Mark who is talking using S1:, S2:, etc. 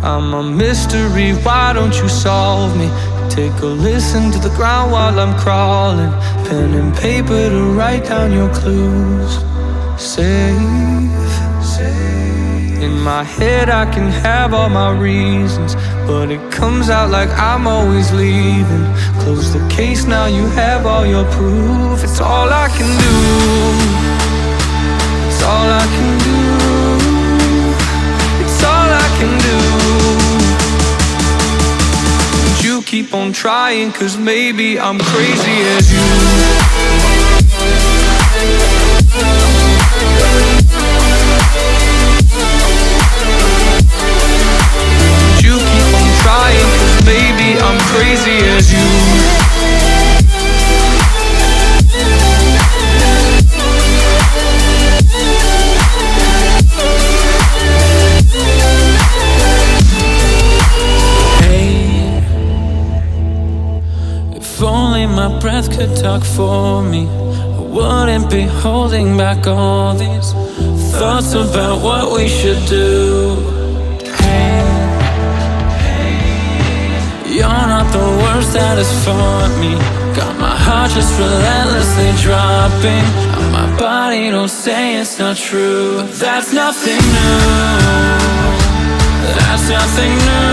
S1: I'm a mystery, why don't you solve me? Take a listen to the ground while I'm crawling. Pen and paper to write down your clues. Safe, safe. In my head I can have all my reasons, but it comes out like I'm always leaving. Close the case, now you have all your proof. It's all I can do. It's all I can do. It's all I can do. But you keep on trying, 'cause maybe I'm crazy as you. You keep on trying, 'cause maybe I'm crazy as you.
S2: Hey, if only my breath could talk for me, I wouldn't be holding back all these thoughts about what we should do. You're not the worst that has fought me. Got my heart just relentlessly dropping. My body don't say it's not true. That's nothing new. That's nothing new.